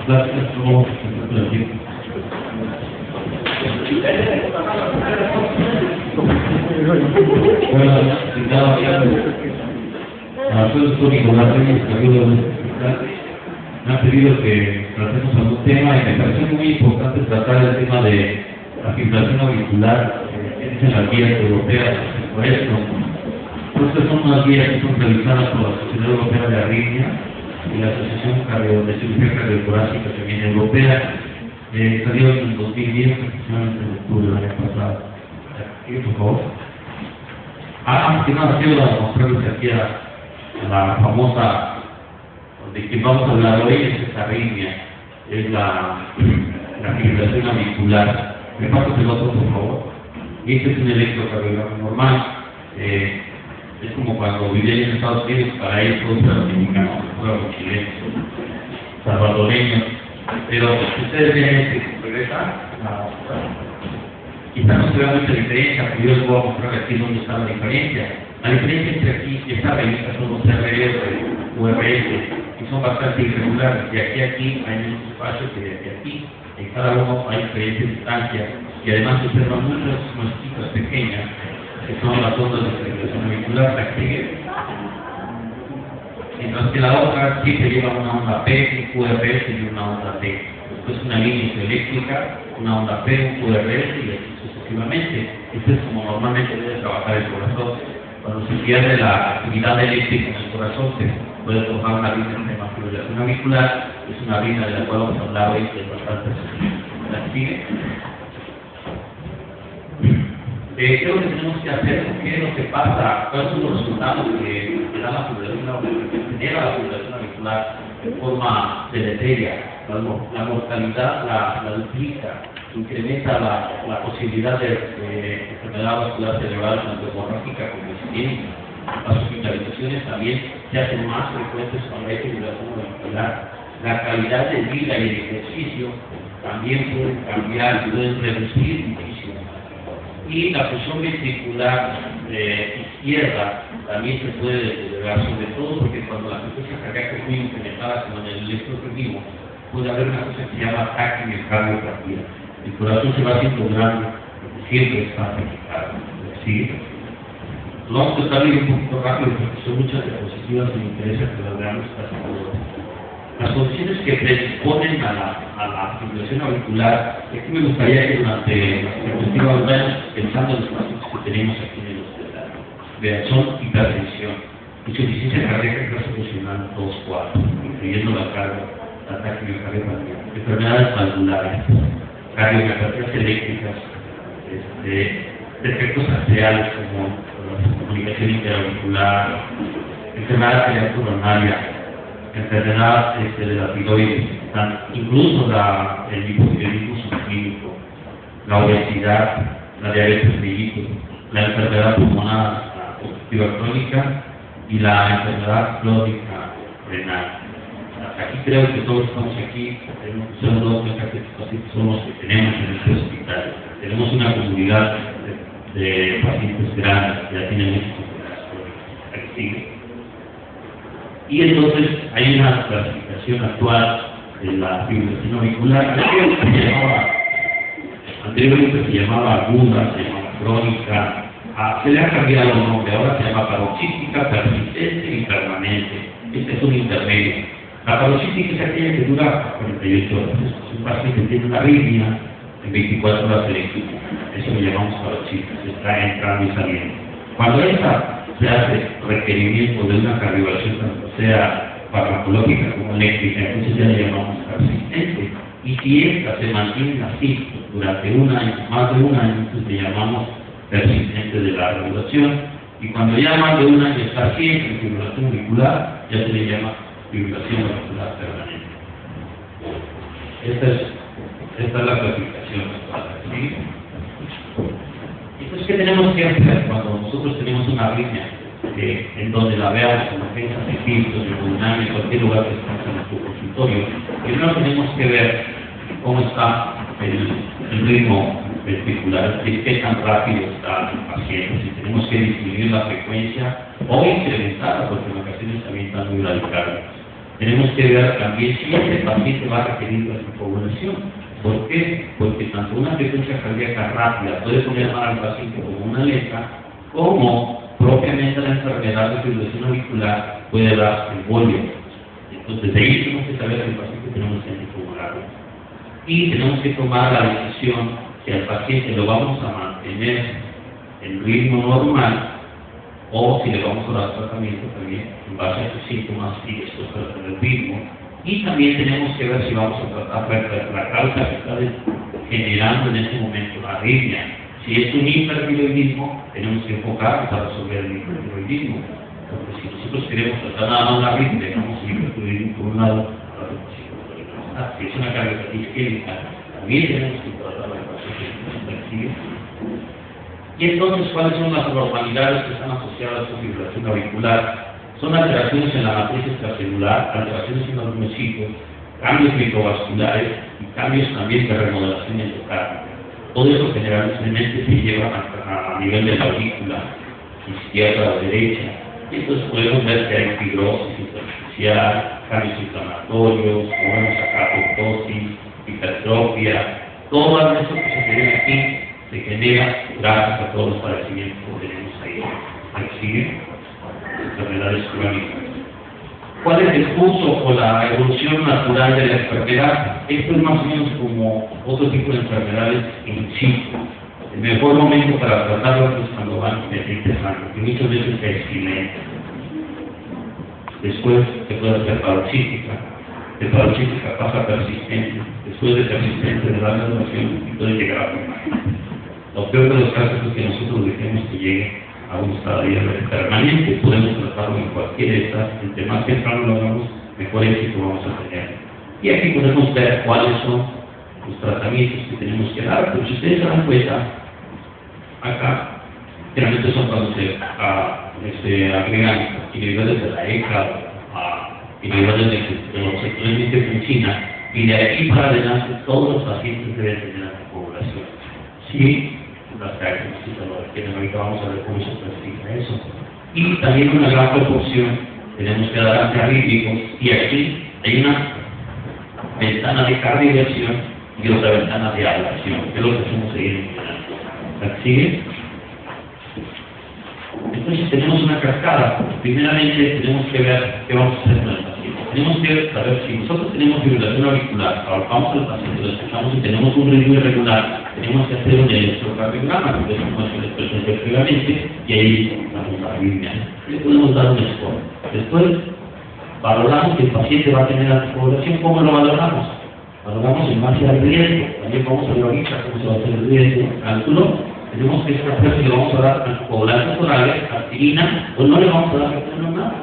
Gracias, no, bueno, citado a todo el público más me han pedido que tratemos algún tema y me parece muy importante tratar el tema de la fibrilación auricular en las guías europeas. Por esto, estas son unas guías que son realizadas por la Sociedad Europea de Arritmia y la Asociación de Cirugía Cardiotorácica también europea. Salió en el 2010, aproximadamente en octubre del año pasado. Aquí, por favor. Antes que nada, quiero mostrarles aquí a la famosa, de que vamos a hablar hoy, es esta arritmia, es la fibrilación auricular. Me paso el otro, por favor. Y este es un electrocardiograma normal. Es como cuando vivía en Estados Unidos, para ellos todos eran mexicanos, fueron chilenos, salvadoreños. Pero ustedes ven que regresa, quizá no se vea mucha diferencia, pero yo les voy a mostrar aquí dónde está la diferencia. La diferencia entre aquí y esta revista son los RS, URS, y son bastante irregulares. De aquí a aquí hay menos espacio que de aquí. En cada uno hay diferentes distancias y además se observan muchas muestritas pequeñas que son las ondas de fibrilación auricular, la que sigue. Mientras que la otra sí se lleva una onda P, un QRS y una onda T. Esto es una línea eléctrica, una onda P, un QRS y así sucesivamente. Esto es como normalmente debe trabajar el corazón. Cuando se pierde la actividad eléctrica en el corazón, se puede formar una arritmia que se llama fibrilación auricular. Es una arritmia de la cual vamos a hablar hoy, que es bastante sencilla. ¿La sigue? ¿Qué es lo que tenemos que hacer? ¿Qué es lo que pasa? ¿Cuáles son los resultados que da la fibrilación auricular? Que genera la fibrilación auricular de forma deleteria. La mortalidad la duplica, incrementa la posibilidad de enfermedad vascular cerebral tanto hemorrágica como isquémica. Las hospitalizaciones también se hacen más frecuentes cuando hay fibrilación auricular. La calidad de vida y el ejercicio también pueden cambiar, pueden reducir muchísimo. Y la presión ventricular izquierda también se puede deteriorar, sobre todo porque cuando la frecuencia cardíaca es muy incrementada, como en el electrocardiograma, puede haber una cosa que se llama taquicardia. El corazón se va haciendo grande, porque siempre está taquicado. ¿Sí? Lo vamos a tratar un poquito rápido porque son muchas diapositivas y me interesa que las veamos casi todas. Las condiciones que predisponen a la fibrilación auricular, aquí me gustaría que durante la diapositiva vayamos pensando en los pacientes que tenemos aquí en el hospital. Vean, son hipertensión, insuficiencia cardíaca funcional 2-4, incluyendo la carga, ataque miocardial, enfermedades valvulares, cardiomiopatías eléctricas, defectos arteriales como la comunicación interauricular, enfermedad arterial coronaria, enfermedad de la tiroides, incluso el hipotiroidismo subclínico, la obesidad, la diabetes mellitus, la enfermedad pulmonar obstructiva crónica y la enfermedad crónica renal. Aquí creo que todos estamos aquí, tenemos que ser dos pacientes son los que tenemos en este hospital. Tenemos una comunidad de pacientes grandes que ya tienen muchas enfermedades crónicas. Aquí sigue. Y entonces hay una clasificación actual de la fibrilación auricular. Anteriormente se llamaba aguda, se llamaba crónica, se le ha cambiado el nombre, ahora se llama paroxística, persistente y permanente. Este es un intermedio. La paroxística es aquella que dura 48 horas. Es un paciente que tiene una arritmia en 24 horas eléctricas. Eso lo llamamos paroxística, se está entrando y saliendo. Cuando esta se hace requerimiento de una cardiovasculación, tanto sea farmacológica como eléctrica, entonces ya le llamamos persistente. Y si esta se mantiene así durante un año, más de un año, entonces le llamamos persistente de la regulación. Y cuando ya más de un año está siempre en fibrilación auricular, ya se le llama fibrilación auricular permanente. Esta es la clasificación actual. ¿Sí? Entonces, ¿qué tenemos que hacer cuando nosotros tenemos una arritmia en donde la veamos en defensas de filtros, en hemodinámica, en cualquier lugar que estemos en nuestro consultorio? Primero tenemos que ver cómo está el ritmo ventricular, qué tan rápido está el paciente, si tenemos que disminuir la frecuencia o incrementarla, porque en ocasiones también están muy radicales. Tenemos que ver también si el paciente va a requerir la anticoagulación. ¿Por qué? Porque tanto una frecuencia cardíaca rápida puede poner mal al paciente como una lenta, como propiamente la enfermedad de fibrilación auricular puede dar embolia. Entonces, de ahí tenemos que saber que el paciente tenemos que anticoagularlo. Y tenemos que tomar la decisión si al paciente lo vamos a mantener en ritmo normal o si le vamos a dar tratamiento también en base a sus síntomas y después tratar el ritmo. Y también tenemos que ver si vamos a tratar la causa que está generando en ese momento la arritmia. Si es un hipertiroidismo, tenemos que enfocarnos a resolver el hipertiroidismo. Porque si nosotros queremos tratar nada más la arritmia, dejamos el hipertiroidismo por un lado, si es una carga isquémica, también tenemos que tratar la causa. Y entonces, ¿cuáles son las anormalidades que están asociadas con fibrilación auricular? Son alteraciones en la matriz extracelular, alteraciones en los miocitos, cambios microvasculares y cambios también de remodelación endocárdica. Todo eso generalmente se lleva a nivel de la aurícula, izquierda o derecha. Y entonces podemos ver que hay fibrosis intersticial, cambios inflamatorios, podemos sacar apoptosis, hipertrofia, todo eso que se genera aquí se genera gracias a todos los padecimientos que tenemos ahí. Aquí sigue, enfermedades crónicas. ¿Cuál es el curso o la evolución natural de la enfermedad? Esto es más o menos como otro tipo de enfermedades in situ. El mejor momento para tratarlo es cuando van empezando, que muchas veces es silente. Después se puede hacer paroxística. De paroxística pasa a persistente. Después de persistente de larga duración y puede llegar a permanente. Lo peor de los casos es que nosotros dejemos que llegue a un estado permanente. Podemos tratarlo en cualquier de estas. Entre más temprano lo hagamos, mejor éxito vamos a tener. Y aquí podemos ver cuáles son los tratamientos que tenemos que dar. Pero si ustedes se dan cuenta, acá, generalmente son cuando se agregan inhibidores de la ECA, inhibidores de los sectores de medicina, y de aquí para adelante todos los pacientes deben tener anticoagulación. Sí, las características lo requieren, ahorita vamos a ver cómo se clasifica eso. Y también una gran proporción tenemos que dar antiarrítmicos, y aquí hay una ventana de cardioversión y otra ventana de ablación, que es lo que hacemos seguir en general. ¿Sigue? Entonces tenemos una cascada. Primeramente tenemos que ver qué vamos a hacer con el paciente. Tenemos que saber si nosotros tenemos fibrilación auricular, vamos al paciente, lo escuchamos y tenemos un ritmo irregular, tenemos que hacer un electrocardiograma, porque es como se les presenta previamente, y ahí vamos a la arritmia. Le podemos dar un score. Después valoramos que el paciente va a tener anticoagulación. ¿Cómo lo valoramos? Valoramos en base al riesgo. También vamos a ver ahorita cómo se va a hacer el riesgo, cálculo. Tenemos que saber si le vamos a dar anticoagulantes orales, aspirina, o no le vamos a dar nada.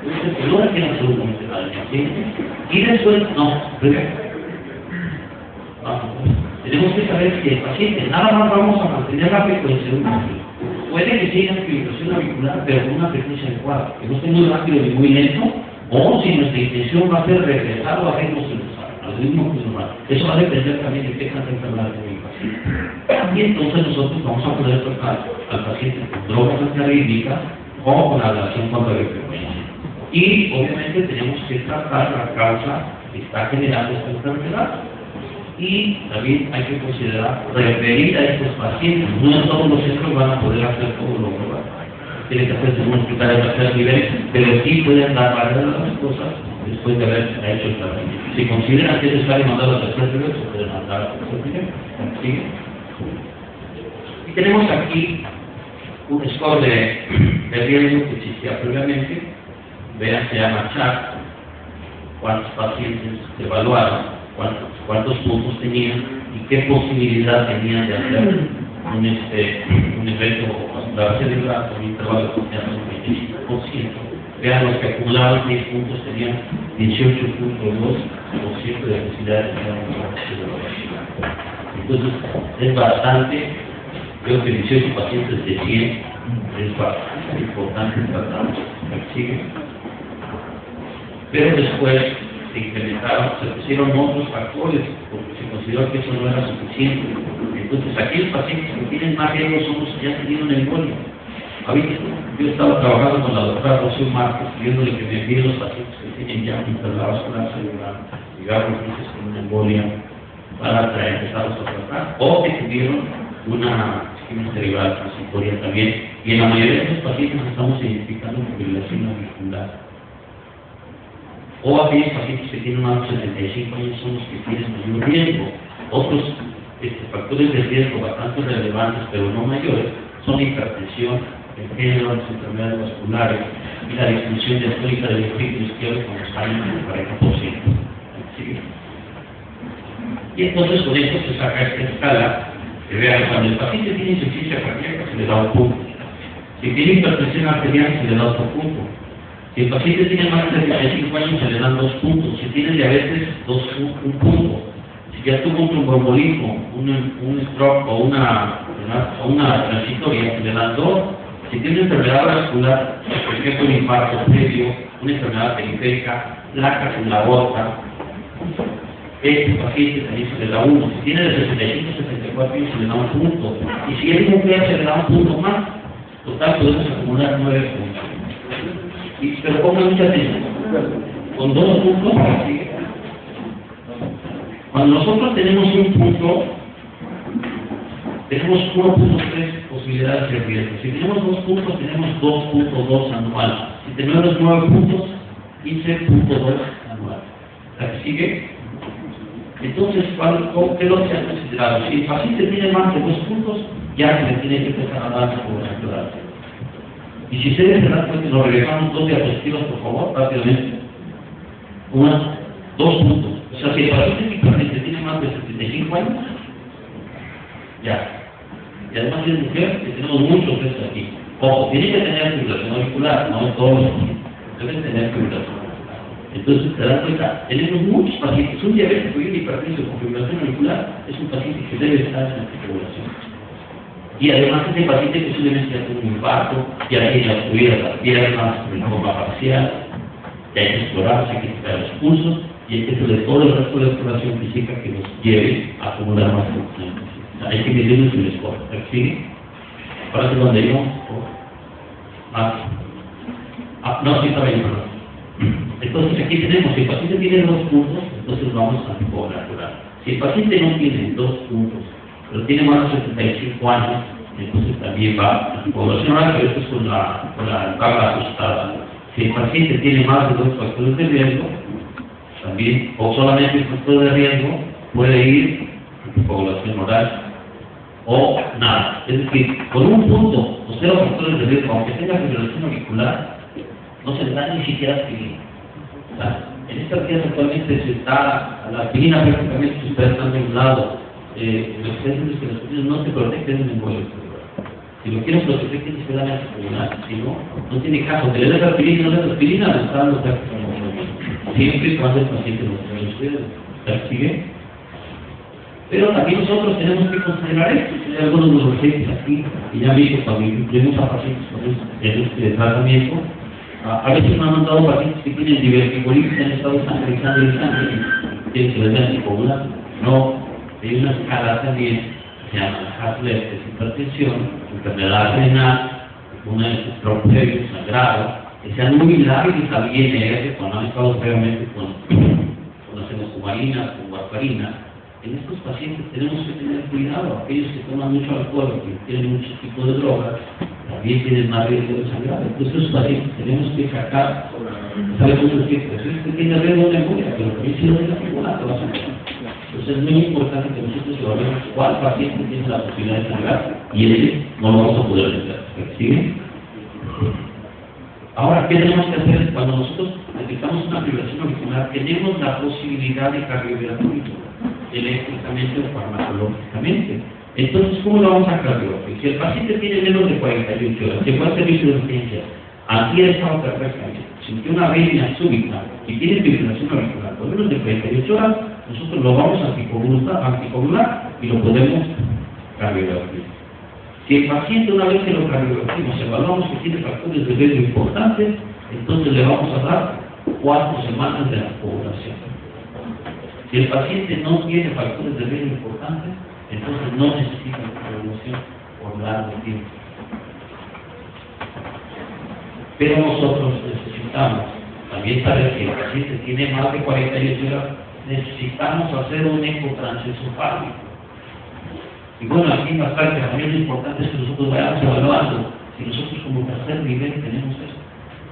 Entonces, no requiere absolutamente nada del paciente. Y después, no, tenemos que saber si el paciente nada más vamos a mantener la frecuencia de un ácido. Puede que siga en fibrilación auricular, pero con una frecuencia adecuada, que no esté muy rápido ni muy lento, o si nuestra intención va a ser regresar o hacernos al ritmo normal. Eso va a depender también de qué tanta enfermedad tiene el paciente. Y entonces nosotros vamos a poder tratar al paciente con drogas antiarrítmicas o con ablación contra la frecuencia. Y obviamente tenemos que tratar la causa que está generando esta enfermedad. Y también hay que considerar referir a estos pacientes. No todos los centros van a poder hacer todo lo que van. Tienen que hacerse un hospital de tercer nivel, pero sí pueden dar varias de las cosas después de haber hecho el tratamiento. Si consideran que es necesario mandar a tercer nivel, se puede mandar a tercer nivel. ¿Sí? Y tenemos aquí un score de riesgo que existía previamente. Vean, se llama CHART. Cuántos pacientes se evaluaron, cuántos puntos tenían y qué posibilidad tenían de hacer un evento vascular cerebral con un intervalo de confianza del 25%. Vean, los que acumulaban 10 puntos tenían 18.2% de posibilidad de tener un Entonces, es bastante, creo que 18 pacientes de 100 es bastante importante tratar. ¿Sigue? Pero después se implementaron, se pusieron otros factores, porque se consideró que eso no era suficiente. Entonces, aquellos pacientes que tienen más riesgo son los que ya han tenido un embolio. Ahorita yo estaba trabajando con la doctora Rocío Márquez, pidiéndole que me envíe los pacientes que tienen ya intravascular celular, cigarros con una embolia, para empezarlos a tratar, o que tuvieron una isquemia cerebral transitoria también. Y en la mayoría de estos pacientes estamos identificando fibrilación auricular. O aquellos pacientes que tienen más de 75 años son los que tienen mayor riesgo. Otros factores de riesgo bastante relevantes, pero no mayores, son la hipertensión, el género, las enfermedades vasculares y la disfunción diastólica del hemisferio izquierdo con los años del 40%. ¿Sí? Y entonces con esto se saca esta escala que vean, cuando el paciente tiene insuficiencia cardíaca se le da un punto. Si tiene hipertensión arterial se le da otro punto. Si el paciente tiene más de 35 años se le dan 2 puntos. Si tiene diabetes, un punto. Si ya tuvo un tromboembolismo, un stroke o una transitoria, se le dan 2. Si tiene una enfermedad vascular, por ejemplo un infarto previo, una enfermedad periférica, placas en la aorta, este paciente también se le da 1. Si tiene de 65 a 74 años se le da un punto. Y si es mujer se le da un punto más. Total podemos acumular 9 puntos. Pero pongan mucha atención. Con 2 puntos, ¿sí? Cuando nosotros tenemos un punto, tenemos 1.3 posibilidades de riesgo. Si tenemos 2 puntos, tenemos 2.2 anual. Si tenemos 9 puntos, 15.2 anual. ¿La que sigue? Entonces, ¿qué es lo que se ha considerado? Si el paciente tiene más de 2 puntos, ya se le tiene que empezar a dar población. Y si ustedes se dan cuenta, nos regresamos 2 diapositivas, por favor, rápidamente. 2 puntos. O sea, si el paciente tiene más de 75 años, ya. Y además si es mujer, que tenemos muchos de estos aquí. Ojo, tiene que tener fibrilación auricular, no todos los pacientes. Deben tener fibrilación auricular. Entonces, te das cuenta, tenemos muchos pacientes. Un diabético y un hipertenso con fibrilación auricular es un paciente que debe estar en anticoagulación. Y además ese paciente posiblemente ya tuvo un infarto, ya tiene obstruidas las piernas, en forma parcial, ya hay que explorar, hay que quitar los pulsos y hay que hacerle todo el resto de la exploración física que nos lleve a acumular más funciones. O sea, hay que medirnos el score. ¿Sí? Ahora es donde íbamos. No, sí está bien, perdón. Entonces aquí tenemos, si el paciente tiene 2 puntos, entonces vamos a anticoagular. Si el paciente no tiene 2 puntos, pero tiene más de 75 años, entonces también va a anticoagulación oral, pero esto es con la tabla ajustada. Si el paciente tiene más de 2 factores de riesgo, también, o solamente un factor de riesgo, puede ir a anticoagulación oral o nada. Es decir, con un punto o 0 factores de riesgo, aunque tenga fibrilación auricular, no se le da ni siquiera aspirina. O sea, en esta tierra actualmente se está, la aspirina prácticamente se está dando a un lado. Los centros que los pacientes no se protegen en el embolio cerebral. Si lo quieren proteger, tienen que dar anticoagulantes. Si no, no tiene caso. Que le des aspirina, no le des aspirina, le está dando siempre y cuando el paciente lo tenga ustedes. ¿Sigue? Pero también nosotros tenemos que considerar esto. Hay algunos de los pacientes aquí, y ya visto cuando incluimos a pacientes con este tratamiento, a veces me han mandado pacientes que tienen diverticulitis, han estado sangrando el sangre y tienen que les dar anticoagulantes. No. Hay una escala también que se llama Hasler, que es hipertensión, enfermedad renal, una stroke previo, sangrado, que sean muy lábiles al INR cuando han estado previamente con acenocumarina, con warfarina. En estos pacientes tenemos que tener cuidado. Aquellos que toman mucho alcohol, que tienen muchos tipos de drogas, también tienen más riesgo de sangrado. Entonces, estos pacientes tenemos que sacar, sabemos decir, pues este tiene riesgo de embolia, pero también si no tiene ninguna, te va a sangrar. Entonces es muy importante que nosotros evaluemos cuál paciente tiene la posibilidad de sangrar y ese no lo vamos a poder hacer. ¿Sí? Ahora, ¿qué tenemos que hacer? Cuando nosotros detectamos una fibrilación auricular, tenemos la posibilidad de cardiografía eléctricamente o farmacológicamente. Entonces, ¿cómo lo vamos a cardiografía? Si el paciente tiene menos de 48 horas, se fue al servicio de urgencia, aquí ha estado perfectamente, sintió una arritmia súbita y tiene fibrilación auricular por menos de 48 horas, nosotros lo vamos a anticoagular y lo podemos cardiografía. Si el paciente, una vez que lo cardiografimos, evaluamos que tiene factores de riesgo importantes, entonces le vamos a dar 4 semanas de anticoagulación. Si el paciente no tiene factores de riesgo importantes, entonces no necesita anticoagulación por largo tiempo. Pero nosotros necesitamos también saber que el paciente tiene más de 48 horas, necesitamos hacer un eco transesofágico. Y bueno, aquí en las prácticas también lo importante es que nosotros vayamos evaluando si nosotros como tercer nivel tenemos esto.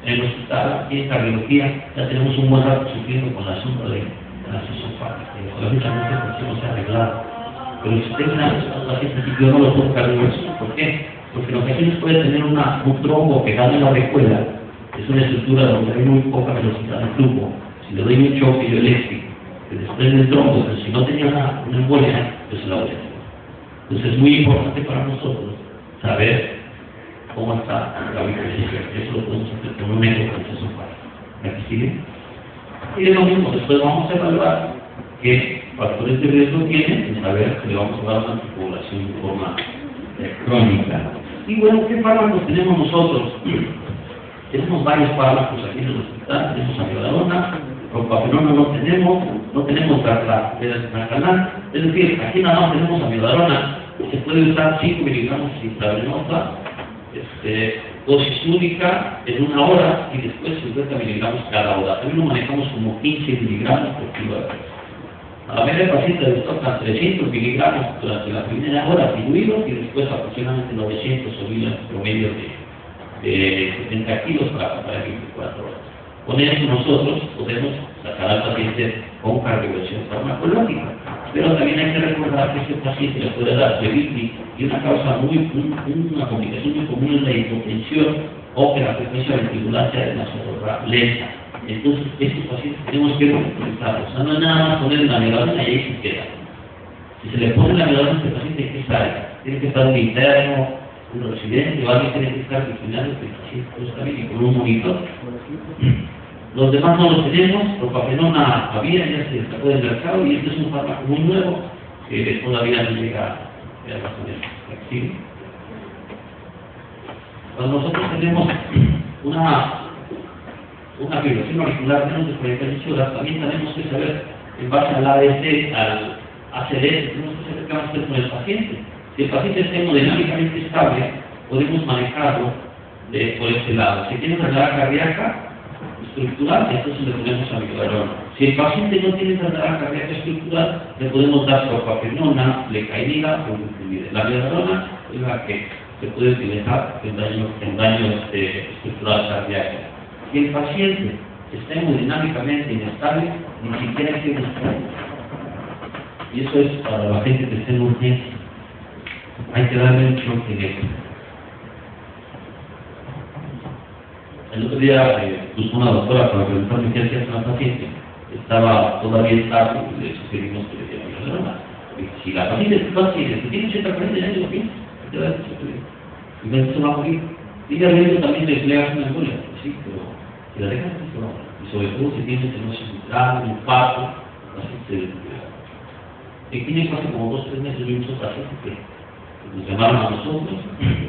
En el hospital, aquí en cardiología, ya tenemos un buen rato sufriendo con el asunto de transesofágico. Lógicamente, pues no se ha arreglado. Pero si usted tiene a pacientes y yo no lo puedo cargar, ¿por qué? Porque en ocasiones puede tener un trombo pegado en la recuela, es una estructura donde hay muy poca velocidad de flujo. Si le doy un choque eléctrico, que desprende el trombo, pero si no tenía una embolia, pues la voy a hacer. Entonces es muy importante para nosotros saber cómo está la vibración. Eso lo podemos hacer con un eco transesofágico. ¿Aquí sigue? Y de lo mismo, después vamos a evaluar qué factores de riesgo tiene y saber que le vamos a dar una anticoagulación de forma crónica. Y bueno, ¿qué fármacos tenemos nosotros? Tenemos varios fármacos aquí en el hospital, tenemos amiodarona, propafenona no tenemos garlacanal, es decir, aquí nada más tenemos amiodarona, se puede usar 5 miligramos intravenosa, dosis única en 1 hora y después 50 miligramos cada hora. También lo manejamos como 15 miligramos por kilo de peso. A la mayoría de pacientes les tocan 300 miligramos durante la primera hora diluidos y después aproximadamente 900 o 1000 promedio de 70 kilos para 24 horas. Con eso nosotros podemos sacar al paciente con cardioversión farmacológica. Pero también hay que recordar que este paciente le puede dar cerebri y una complicación muy común es la hipotensión o que la frecuencia ventricular sea demasiado lenta. Entonces, estos pacientes tenemos que monitorizarlos. No es nada más poner la amiodarona y ahí se queda. Si se le pone la amiodarona a este paciente, ¿qué sale? Tiene que estar un interno, un residente, o alguien tiene que estar vigilando que el paciente está bien y con un monitor. Los demás no los tenemos, propafenona había, ya se sacó del mercado y este es un fármaco muy nuevo que todavía no llega a tener. Cuando nosotros tenemos una fibrilación auricular menos de 48 horas, también tenemos que saber, en base al ADC, al ACD, tenemos que saber qué vamos a hacer con el paciente. Si el paciente está hemodinámicamente estable, podemos manejarlo por este lado. Si tiene una enfermedad cardíaca estructural, entonces le ponemos amiodarona. Si el paciente no tiene enfermedad cardíaca estructural, le podemos dar propafenona, flecainida o glipizide. La amiodarona es la que se puede utilizar en daño estructural cardíaco. Si el paciente está hemodinámicamente inestable, ni siquiera hay que buscar. Y eso es para la gente que está en urgencia. Hay que darle un choque eléctrico. El otro día buscó una doctora para preguntarme qué hacía con la paciente. Estaba todavía estable y le sugerimos que le diera amiodarona. Si la paciente tiene 80 años, lo piensa, te va a decir que y me se va a morir. Y ya luego también le hace una embolia, sí, pero si la dejan, se va a morir. Y sobre todo si tiene estenosis mitral, un infarto, así se descuida. Y tiene casi como 2 o 3 meses vimos otra paciente que nos llamaron a nosotros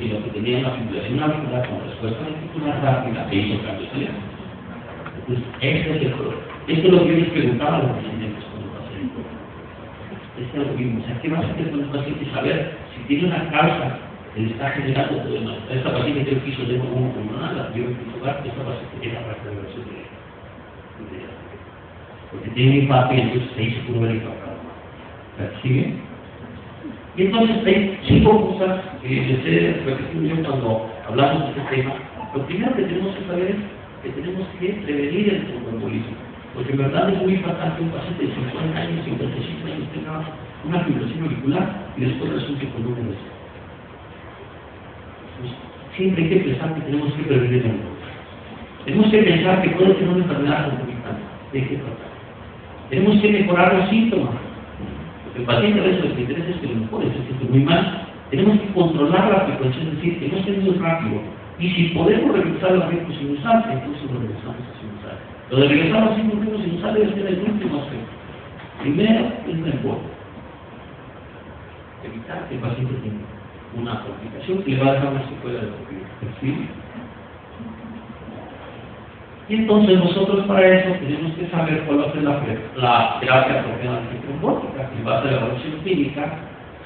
y lo que tenía una fibrilación auricular con respuesta ventricular rápida e hizo cambios cerebrales. Entonces, este es el problema. Esto es lo que yo les preguntaba a los pacientes cuando pacientes. Este es lo mismo. O sea, ¿qué vas a hacer con el paciente? Saber si tiene una causa que le está generando todo el mal. Esta paciente creo que hizo de como pulmonar, la dio en lugar, esta paciente tiene la reversión de porque tiene un infarto y entonces se hizo puro ver impactado. ¿Sigue? Y entonces hay 5 cosas que deseo repetir yo cuando hablamos de este tema. Lo primero que tenemos que saber es que tenemos que prevenir el tromboembolismo, porque en verdad es muy fatal que un paciente de 50 años, 55 años tenga una fibrilación auricular y después resulte con un MSC. Siempre hay que pensar que tenemos que prevenir el embolismo. Tenemos que pensar que puede tener una enfermedad concomitante. ¿De qué tratar? Tenemos que mejorar los síntomas. El paciente a veces lo que interesa es que lo mejore, se siente muy mal. Tenemos que controlar la frecuencia, es decir, que no esté muy rápido. Y si podemos regresar al ritmo sinusal, entonces lo regresamos a sinusal. Lo de regresar al ritmo sinusal debe ser el último aspecto. Primero es la embolia. Evitar que el paciente tenga una complicación que le va a dejar una secuela de perfil. Y entonces nosotros para eso tenemos que saber cuál va a ser la terapia apropiada antitrombótica, en base a la evaluación clínica.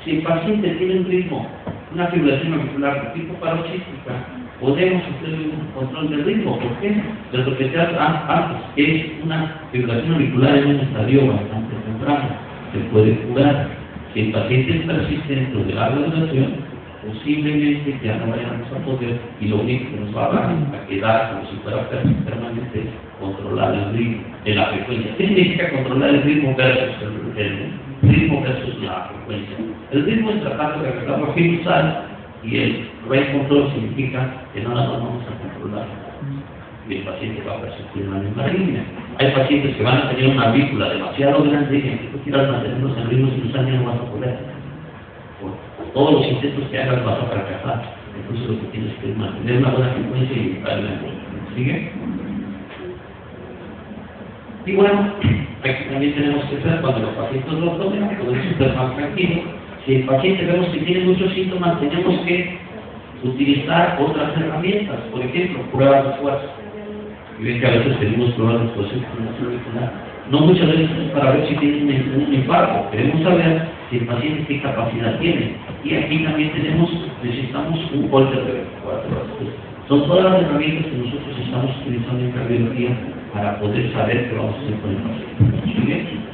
Si el paciente tiene un ritmo, una fibrilación auricular de tipo paroxística podemos hacer un control del ritmo. ¿Por qué? Pero lo que te antes es una fibrilación auricular en un estadio bastante temprano. Se puede curar. Si el paciente persiste dentro de larga duración, posiblemente ya no vayamos a poder, y lo único que nos va a quedar como si fuera permanente es controlar el ritmo de la frecuencia. ¿Qué significa controlar el ritmo versus el ritmo versus la frecuencia? El ritmo es tratar de regresar la fibrosal, y el rate control significa que no la vamos a controlar y el paciente va a persistir una misma línea. Hay pacientes que van a tener una aurícula demasiado grande y que tú quieras mantenerlos en ritmo simultáneo no vas a poder. Por todos los intentos que hagas vas a fracasar. Entonces lo que tienes que es mantener una buena frecuencia y darle la ¿sigue? Y bueno, aquí también tenemos que ver cuando los pacientes lo tomen, podemos estar más tranquilos. Si el paciente vemos que tiene muchos síntomas, tenemos que utilizar otras herramientas, por ejemplo, pruebas de fuerza. Y ven que a veces pedimos pruebas de fuerza auricular. No muchas veces es para ver si tiene un infarto, queremos saber si el paciente qué capacidad tiene. Y aquí también necesitamos un Holter de 24 horas. Son todas las herramientas que nosotros estamos utilizando en cardiología para poder saber qué vamos a hacer con el paciente. ¿Sigue?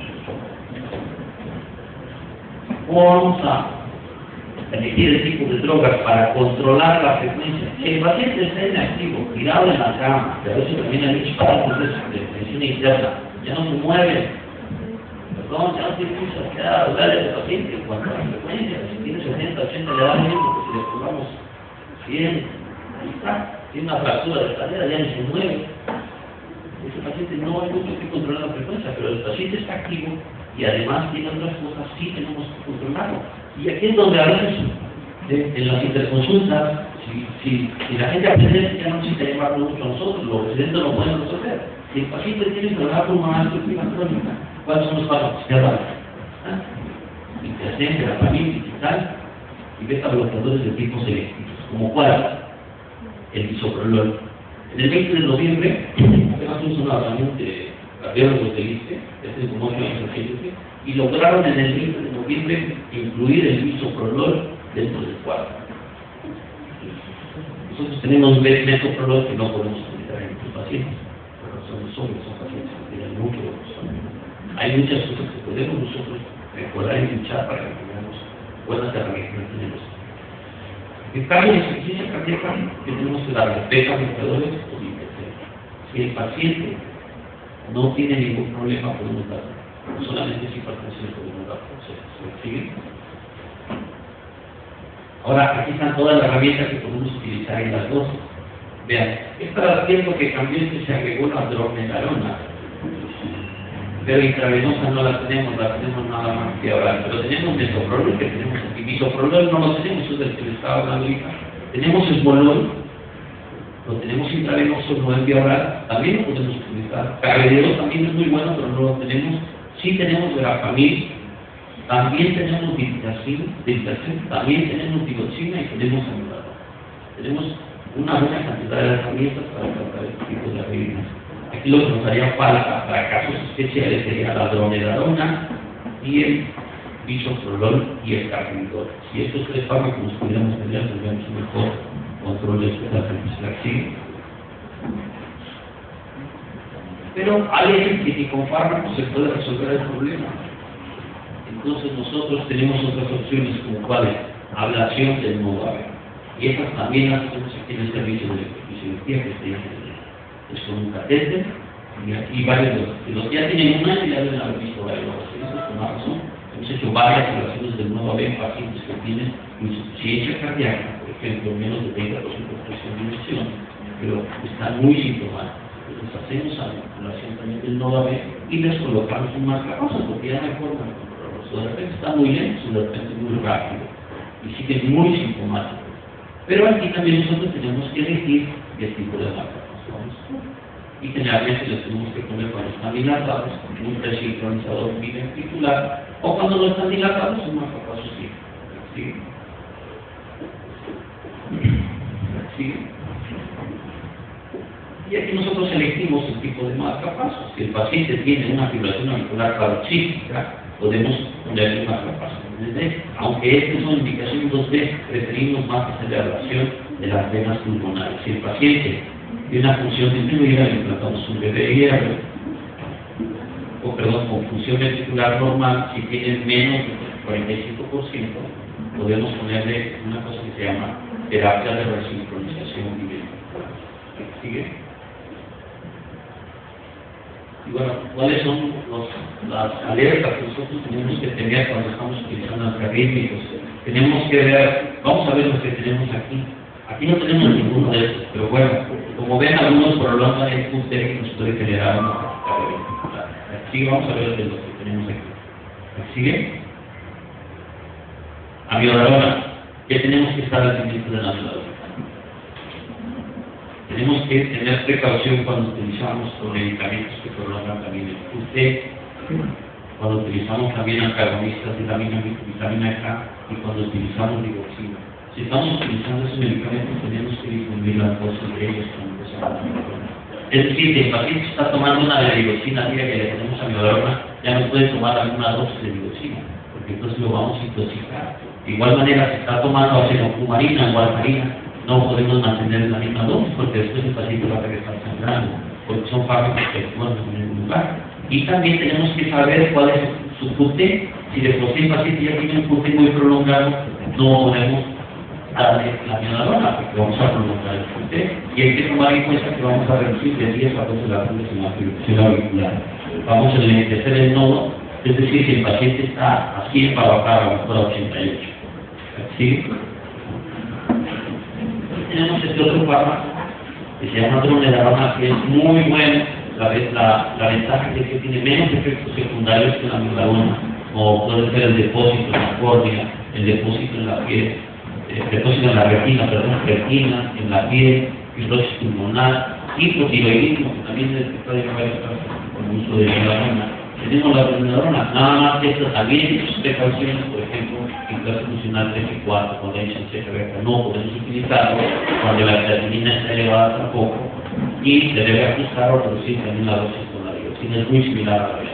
Vamos a elegir el tipo de drogas para controlar la frecuencia. Si el paciente está inactivo, tirado en la cama, que a veces también hay muchos parámetros de tensión interna, ya no se mueve, perdón, ya no tiene mucha queda hablar del paciente en cuanto a la frecuencia, si tiene 70, 80 le da lo mismo que si le probamos 100, ahí está, tiene una fractura de cadera, ya ni se mueve. Ese paciente no hay mucho que controlar la frecuencia, pero el paciente está activo y además tiene otras cosas, sí tenemos que controlarlo. Y aquí es donde a veces, en las interconsultas, si la gente aprende, ya no necesita llevarlo mucho a nosotros, los residentes lo pueden resolver. Si el paciente tiene enfermedad pulmonar crónica, ¿cuáles son los pasos? Interacción, terapia digital y beta-bloqueadores de tipo selectivos. ¿Como cuál? El bisoprolol. En el 20 de noviembre, apenas un lanzamiento de cardiólogos del ISSSTE, este es como 8 años reciente, y lograron en el 20 de noviembre incluir el bisoprolol dentro del cuadro. Nosotros tenemos metoprolol que no podemos utilizar en nuestros pacientes, por razones obvias, son pacientes que tienen mucho de razón. Hay muchas cosas que podemos nosotros mejorar y luchar para que tengamos buenas herramientas que tenemos. En cambio, en insuficiencia cardíaca, que tenemos que darle beta-bloqueadores o inhibición. Si el paciente no tiene ningún problema, podemos darlo. Solamente si hipertensión podemos darlo. ¿Se sigue? Ahora, aquí están todas las herramientas que podemos utilizar en las dos. Vean, esta tiempo que cambió es que se agregó la dronedarona, pero intravenosa no la tenemos nada más que ahora. Pero tenemos metoprolol que tenemos aquí. Bisoprolol no lo tenemos, eso es del que le estaba hablando ahorita. Tenemos esbolol, lo tenemos intravenoso, no en vía oral, también lo podemos utilizar. Carvedero también es muy bueno, pero no lo tenemos. Sí tenemos verapamil, también tenemos dilitacin, también tenemos digoxina y tenemos amiloidona. Tenemos una buena cantidad de herramientas para tratar este tipo de arritmias. Aquí lo que nos haría falta para casos especiales sería la dronedarona y el bisoprolol y el carfentanil. Si estos tres fármacos nos pudiéramos tener, tendríamos un mejor control de la flexión. Pero hay veces que ni con fármacos se puede resolver el problema. Entonces nosotros tenemos otras opciones como cuáles, ablación del nodo AV. Y estas también las hacemos aquí en el servicio de electrofisiología que es con un catéter y varios de los que ya tienen una y ya deben haber visto varios pacientes con una razón. Hemos hecho varias ablaciones del nodo AV en pacientes que tienen insuficiencia cardíaca, por ejemplo, menos de 30% de presión de inmersión, pero están muy sintomáticos. Entonces hacemos ablación también del nodo AV y les colocamos un marcapasos porque ya no hay forma de controlarlos. De repente está muy lento, de repente muy rápido y sigue muy sintomático. Pero aquí también nosotros tenemos que elegir qué tipo de marcapasos. Y generalmente les tenemos que poner cuando están dilatados, un presincronizador biventricular, o cuando no están dilatados, un marcapasos sí. ¿Sí? Y aquí nosotros elegimos el tipo de marcapasos. Si el paciente tiene una fibrilación auricular paroxística, podemos ponerle un marcapasos. Aunque estas son indicaciones 2B, preferimos más hacer la evaluación de las venas pulmonares. Si el paciente tiene una función disminuida, le implantamos un BDIR, con función ventricular normal. Si tiene menos del 45%, podemos ponerle una cosa que se llama terapia de resincronización biventricular. ¿Sigue? Y bueno, ¿cuáles son las alertas que nosotros tenemos que tener cuando estamos utilizando antiarrítmicos? Tenemos que ver, vamos a ver lo que tenemos aquí. Aquí no tenemos ninguno de estos, pero bueno, como ven, algunos prolongan el QT que nos puede generar una taquicardia ventricular. Así vamos a ver lo que tenemos aquí. ¿Sigue? Amiodarona. ¿Qué tenemos que estar al pendiente de la amiodarona? Tenemos que tener precaución cuando utilizamos los medicamentos que prolongan también el QT, cuando utilizamos también antagonistas de vitamina K y cuando utilizamos digoxina. Si estamos utilizando esos medicamentos, tenemos que disminuir las dosis de ellos cuando empezamos a amiodarona. Es decir, si el paciente está tomando una de digoxina diaria que le tenemos amiodarona, ya no puede tomar alguna dosis de digoxina, porque entonces lo vamos a intoxicar. De igual manera, si está tomando acenocumarina o warfarina, no podemos mantener la misma dosis porque después el paciente va a regresar sangrando, porque son fármacos que actúan en ningún lugar. Y también tenemos que saber cuál es su QT. Si de por sí el paciente ya tiene un QT muy prolongado, no podemos darle la amiodarona porque vamos a prolongar el QT. Y hay que tomar en cuenta que vamos a reducir de 10 a 12 la en la fibrilación auricular. Vamos a enlentecer el nodo, es decir, si el paciente está a 100 para bajar a lo mejor a 88. ¿Sí? Tenemos este otro fármaco que se llama dronedarona, que es muy bueno. La ventaja es que tiene menos efectos secundarios que la amiodarona, como puede ser el depósito en la córnea, el depósito en la piel, el depósito en la retina, en la piel, fibrosis pulmonar, hipotiroidismo, que también se puede haber con el uso de amiodarona. Tenemos la dronedarona, nada más que estas también sus precauciones, por ejemplo, en clase funcional 3 y 4, cuando hay CFB, no podemos utilizarlo, cuando la creatinina está elevada tampoco, y se debe ajustar o reducir también la dosis con la digoxina, es muy similar a la vez.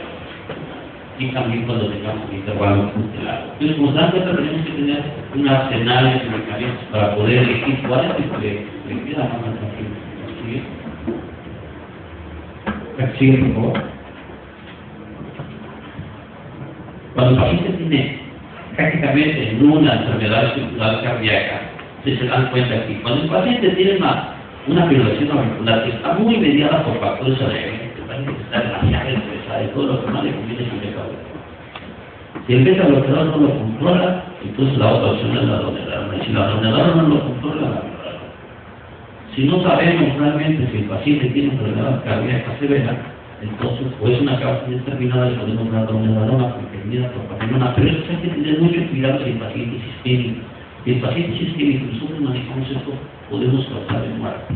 Y también cuando tengamos un intervalo tutelar. Entonces, como se dan cuenta, tenemos que tener un arsenal de medicamentos para poder elegir cuál es el que le queda más al paciente. ¿Sigue, por favor? Cuando el paciente tiene prácticamente nula enfermedad circular cardíaca, se dan cuenta aquí. Cuando el paciente tiene una fibrilación auricular que está muy mediada por factores alergénicos, el paciente está demasiado estresado y todo lo que más le conviene es el beta-bloqueador. Si el beta-bloqueador no lo controla, entonces la otra opción es la dronedarona. Y si la dronedarona no lo controla, la amiodarona. Si no sabemos realmente si el paciente tiene enfermedad cardíaca severa, entonces, o es una causa indeterminada, le podemos dar dronedarona porque termina propafenona, pero eso hay que tener mucho cuidado si el paciente es sistémico. Si el paciente es sistémico, nosotros manejamos esto, podemos causar muerte.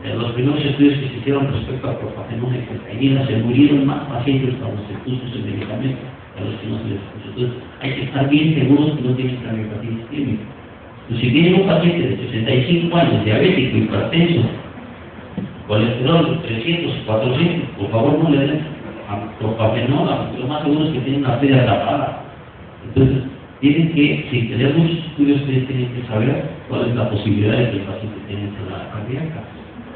Los primeros estudios que se hicieron respecto a propafenona y fentanila, se murieron más pacientes cuando se puso ese medicamento a los que no se les puso. Entonces, hay que estar bien seguros que no tienen cardiopatía sistémica. Pues, si tienen un paciente de 65 años, diabético, hipertenso, colesterol 300 y 400, por favor no le den propafenona, porque lo más seguro es que tienen una arteria tapada. Entonces, tienen que, sin tener muchos estudios, ustedes tienen que saber cuál es la posibilidad de que el paciente tenga enfermedad cardíaca.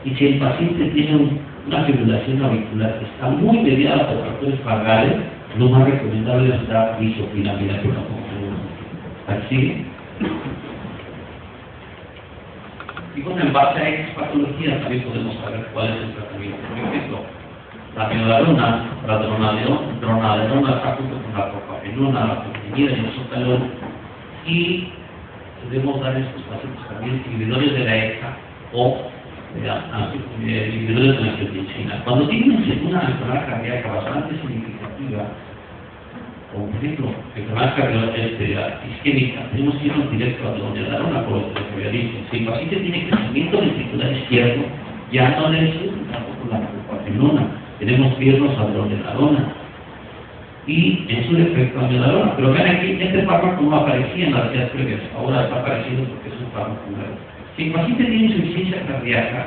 Y si el paciente tiene una fibrilación auricular que está muy mediada por factores fagales, lo más recomendable es dar isoflinamida, pero tampoco tenemos. ¿Así? Y bueno, en base a estas patologías también podemos saber cuál es el tratamiento. Por ejemplo, la amiodarona, la dronedarona está junto con la propafenona, la fentanila y el sotalol, y debemos dar a estos pacientes también inhibidores de la ECA o inhibidores de la angiotensina. Cuando tienen una enfermedad cardíaca bastante significativa, o por ejemplo, enfermedad cardíaca isquémica, tenemos que irnos directo a dronedarona por el periodismo. Si el paciente tiene crecimiento ventricular izquierdo, ya no necesitamos tampoco la propafenona, tenemos que irnos a dronedarona. Y en su defecto a amiodarona. Pero vean aquí, este fármaco no aparecía en las días previas, ahora está apareciendo porque es un fármaco nuevo. Si el paciente tiene insuficiencia cardíaca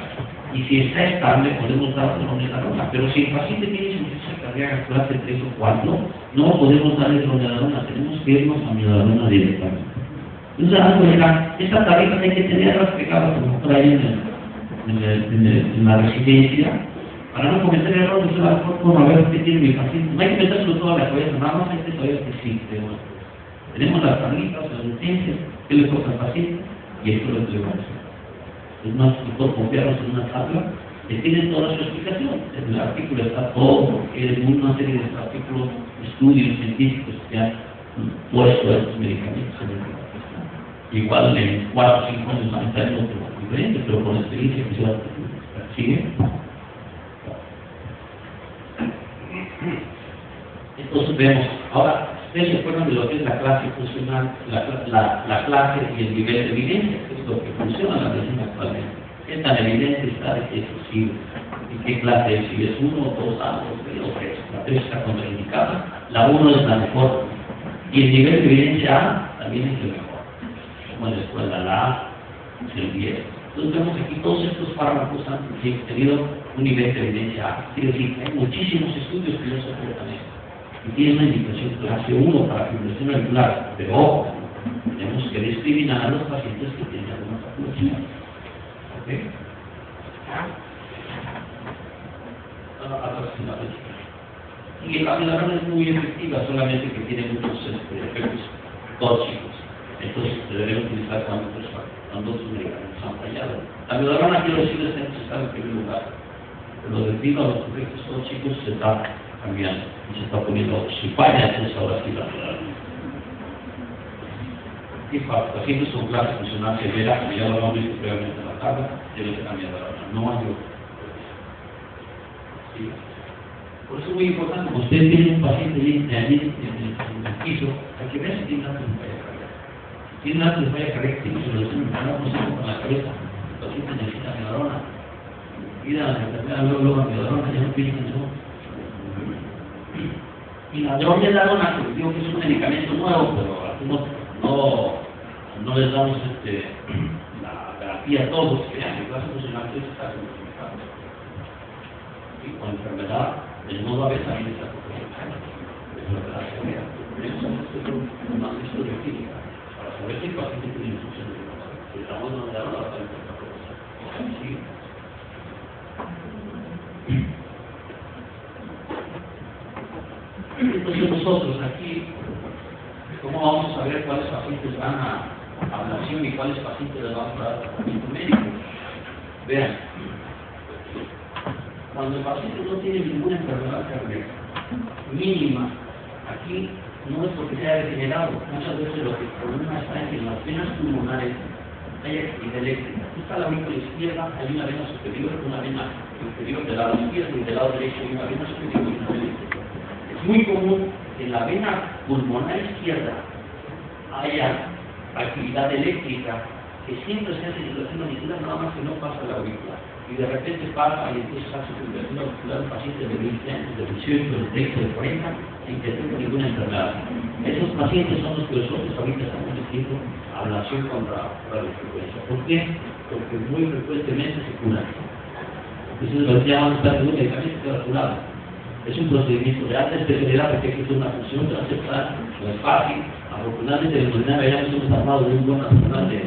y si está estable, podemos dar dronedarona, pero si el paciente tiene insuficiencia cardíaca clase 3 o 4, no podemos darle dronedarona, tenemos que irnos a amiodarona directamente. Entonces, esta tableta hay que tenerlas pegadas como por ahí en la residencia, para no cometer errores. Es la mejor forma de ver qué tiene mi paciente. No hay que metérselo toda la cabeza, nada más hay que saber que sí. Tenemos las tablitas, las urgencias, qué le toca al paciente, y esto es lo que le vamos a hacer. Es más, mejor confiarnos en una tabla que tiene toda su explicación. En el artículo está todo, porque es una serie de artículos, estudios científicos que han puesto estos medicamentos en el mercado. Igual en 4 o 5 años van a estar en otro diferente, pero con experiencia que se va a ¿sigue? Entonces vemos, ahora, ustedes se acuerdan de lo que es la clase funcional, la clase y el nivel de evidencia, que es lo que funciona en la medicina actualmente. ¿Qué tan evidente está de que es posible? ¿Y qué clase es? Si es 1, 2, A, 2, B o 3. La 3 está contraindicada, la 1 es la mejor. Y el nivel de evidencia A también es el mejor. Como en la escuela, la A es el 10. Entonces vemos aquí todos estos fármacos han tenido un nivel de evidencia A. Quiere decir que hay muchísimos estudios que no soportan esto. Y tiene una indicación clase 1 para fibrilación auricular, pero ojo, tenemos que discriminar a los pacientes que tienen alguna patología. ¿Ok? Y la amiodarona es muy efectiva, solamente que tiene muchos efectos tóxicos. Entonces se debe utilizar cuando otros medicamentos han fallado. La amiodarona, quiero decir, está en primer lugar, pero debido a los efectos tóxicos se está cambiando y se está poniendo, si falla, entonces ahora sí la amiodarona. Y para pacientes con clase funcional severa, como ya lo hemos visto previamente en la tabla, debe ser amiodarona, no hay otro. ¿Sí? Por eso es muy importante, como usted tiene un paciente allí en el piso, hay que ver si tiene una falla cardíaca. Si tiene una falla cardíaca, tiene que solucionar con la cabeza. El paciente necesita amiodarona. Pida a la enfermedad luego amiodarona, ya no piensa en eso. Y la dronedarona, que digo que es un medicamento nuevo, pero algunos no les damos la garantía a todos que en clase funcional que está justificado. Y con enfermedad, el modo A también está justificado. Es lo que la severa. Una historia clínica para saber si el paciente tiene insuficiencia de corazón. Si le damos dronedarona, va a estar en sí. Entonces nosotros aquí, ¿cómo vamos a saber cuáles pacientes van a ablación y cuáles pacientes les vamos a dar tratamiento médico? Vean, cuando el paciente no tiene ninguna enfermedad cardíaca mínima, aquí no es porque se haya degenerado, muchas veces lo que el problema está en que en las venas pulmonares hay actividad eléctrica. Aquí está la aurícula izquierda, hay una vena superior, una vena inferior del lado izquierdo y del lado derecho hay una vena superior y una vena inferior. Es muy común que en la vena pulmonar izquierda haya actividad eléctrica que siempre se hace circulación auricular, nada más que no pasa la aurícula. Y de repente pasa y empieza a hacer circulación auricular en pacientes de 20 años, de 18, de 30, de 40, sin que tenga ninguna enfermedad. Esos pacientes son los que nosotros ahorita estamos diciendo ablación contra radiofrecuencia. ¿Por qué? Porque muy frecuentemente se curan. Entonces los que llaman estar en un medicamento que va curado. Es un procedimiento de alta especialidad porque hay que hacer una función transversal, no es fácil. Afortunadamente en el Modena ya nos hemos armado de un buen arsenal de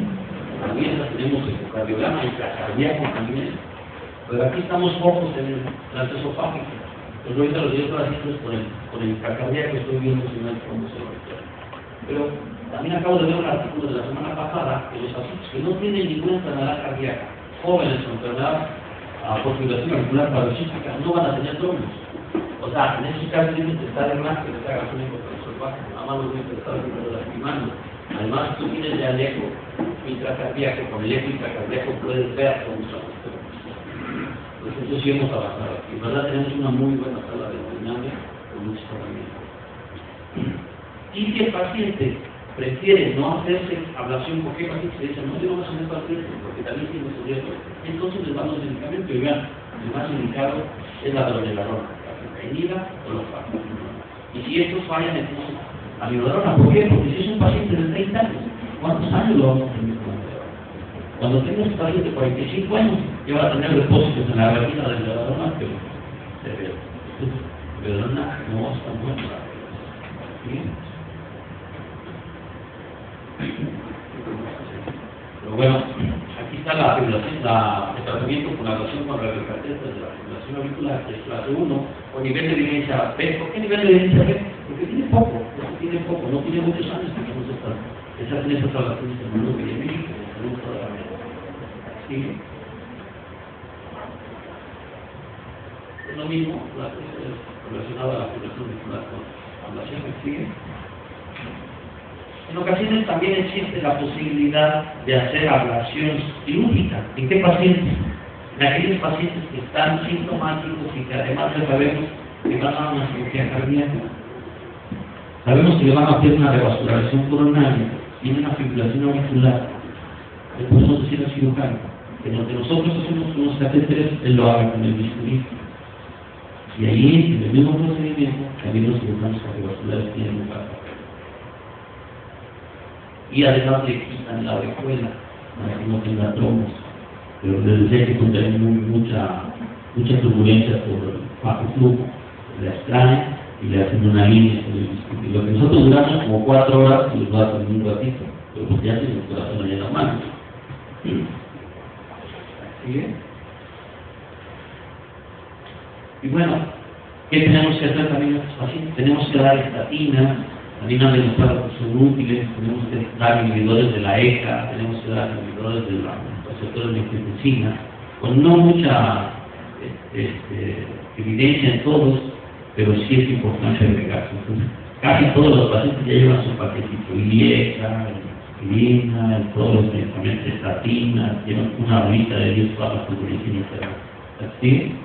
herramientas, tenemos ecocardiograma y cardíaco también, pero aquí estamos focos en el transesofágico. Pues ahorita los 10 pacientes con el cardíaco estoy viendo si no hay cómo se lo requiere. Pero también acabo de ver un artículo de la semana pasada que los pacientes que no tienen ninguna enfermedad cardíaca, jóvenes con enfermedad por fibrilación auricular paroxística, no van a tener trombosis. O sea, en esos casos tienen que estar en más que les hagas un ecocardiograma bajo, nada más los tienen que estar lastimando. Además, tú tienes de eco intracardíaco, con el eco intracardíaco puedes ver cómo son los trombosis. Entonces, eso sí hemos avanzado aquí. En verdad, tenemos una muy buena sala de hemodinámica con muchas herramientas. Y si el paciente prefiere no hacerse ablación, ¿por qué el paciente se dice, no, yo no voy a hacer paciente porque también tiene su riesgo? Entonces les damos medicamento y vean, el más indicado es la dronedarona, la fentanila o los fármacos. Y si estos fallan, entonces amiodarona. ¿Por qué? Porque si es un paciente de 30 años, ¿cuántos años lo vamos a tener con amiodarona? Cuando tenga un paciente de 45 años, ya va a tener depósitos en la retina del neuronal, pero no está muerta. ¿Sí? Pero bueno, aquí está la fibrilación, el tratamiento con la relación con radiocatéter de la fibrilación auricular, que es clase 1, o nivel de evidencia B. ¿Por qué nivel de evidencia B? Porque tiene poco, no tiene muchos años que tenemos esas relaciones del mundo epidemiológico, del mundo de la mente. ¿Sí? Es lo mismo, la cosa es relacionada a la fibrilación auricular con ablación, ¿sigue? En ocasiones también existe la posibilidad de hacer ablación quirúrgica. ¿En qué pacientes? En aquellos pacientes que están sintomáticos y que además ya sabemos que van a una cirugía cardíaca. Sabemos que le van a hacer una revascularización coronaria y una fibrilación auricular. Le podemos decir al cirujano que lo que nosotros hacemos con los catéteres, él lo haga con el bisturí. Y ahí, en el mismo procedimiento, también los cirujanos cardiovasculares tienen lugar. Y además le quitan la aureola para que no tenga tromos. Pero les decía que contiene mucha turbulencia por el bajo flujo, la extraen y le hacen una línea con el bisturí. Lo que nosotros duramos como 4 horas y les va a hacer un ratito, pero pues ya tiene el corazón allá en la mano. ¿Sigue? Y bueno, ¿qué tenemos que hacer también a estos pacientes? Tenemos que dar estatina. También han demostrado que son útiles, tenemos que dar inhibidores de la ECA, tenemos que dar inhibidores de los receptores de angiotensina, con no mucha evidencia en todos, pero sí es importante agregarse. Entonces, casi todos los pacientes ya llevan su paquetito, IECA, aspirina, todos los medicamentos, estatina, llevan una bolita de 10 barras de glicina interna. ¿Sí?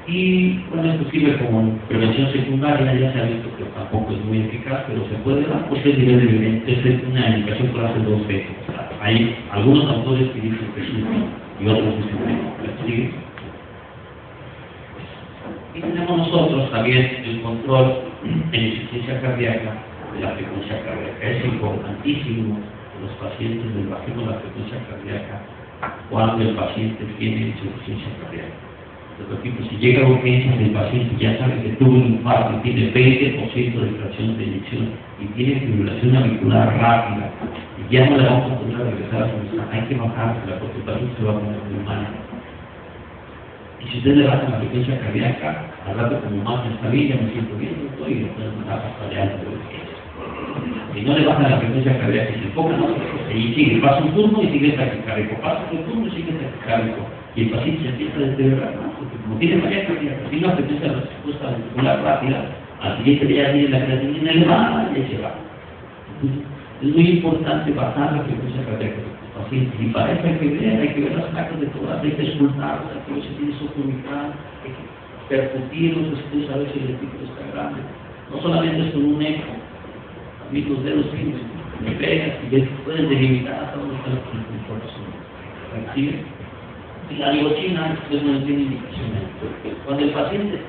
Y bueno, esto sirve como prevención secundaria, ya se ha visto que tampoco es muy eficaz, pero se puede dar porque es nivel de evidencia, es una indicación por hacer 2 veces. O sea, hay algunos autores que dicen que sí y otros dicen que no. Y tenemos nosotros también el control en insuficiencia cardíaca de la frecuencia cardíaca. Es importantísimo en los pacientes del bajemos la frecuencia cardíaca cuando el paciente tiene insuficiencia cardíaca. Por ejemplo, si llega a urgencias, el paciente ya sabe que tuvo un infarto y tiene 20% de fracción de eyección y tiene fibrilación auricular rápida y ya no le vamos a poder regresar a su mesa. Hay que bajársela porque el paciente se va a poner muy mal. Y si usted le baja la frecuencia cardíaca, al rato como más está bien, ya me siento bien, doctor, y después me da hasta de alto de urgencias. Si no le baja la frecuencia cardíaca y se enfoca más, y sigue, pasa un turno y sigue taquicárdico, pasa otro turno y sigue taquicárdico. Y el paciente se empieza a deteriorar más, porque como tiene falla cardíaca, tiene una frecuencia de respuesta auricular rápida, al siguiente día tiene la creatinina elevada y ahí se va. Entonces, es muy importante bajar la frecuencia cardíaca de los pacientes. Y para eso hay que ver las placas de todas, hay que escultarlas, hay que ver si tiene software mitral, hay que percutir los estudios a ver si el estímulo está grande. No solamente es con un eco, también los dedos finos, me pegas y ves, puedes delimitar hasta dónde está el corazón. ¿Sí? Y la nicotina después no tiene indicaciones. Cuando el paciente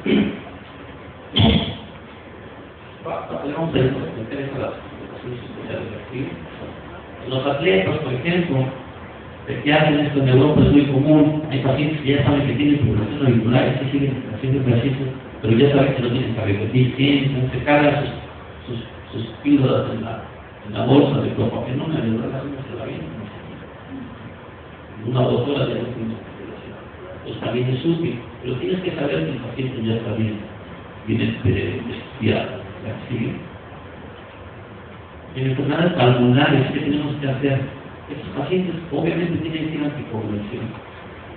vamos a meter a las aplicaciones especiales de aquí. Los atletas, por ejemplo, que hacen esto en Europa es muy común. Hay pacientes que ya saben que tienen fibrilación auricular, que siguen haciendo ejercicios, pero ya saben que no tienen que repetir, se cargan sus píldoras en la bolsa de propafenona, de verdad, se la viene. 1 o 2 horas ya no tiene fibrilación. Pues también es útil, pero tienes que saber que el paciente ya está bien estudiado. ¿Sí? En enfermedades pulmonares, ¿qué tenemos que hacer? Estos pacientes obviamente tienen que ir a anticoagulación,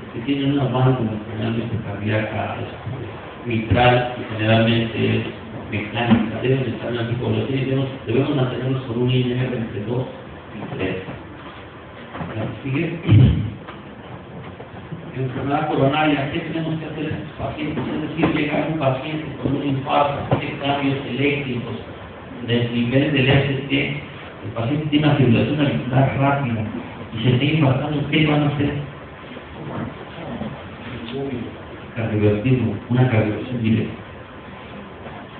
porque tienen una válvula generalmente cardíaca mitral y generalmente mecánica, deben estar en anticoagulación y debemos mantenerlos con un INR entre 2 y 3. ¿Sigue? En enfermedad coronaria, ¿qué tenemos que hacer en estos pacientes? Es decir, llegar un paciente con un infarto, tiene cambios eléctricos, desnivel del ST, el paciente tiene una fibrilación auricular rápida y se está infartando, ¿qué van a hacer? Cardiovertismo, una cardioversión directa.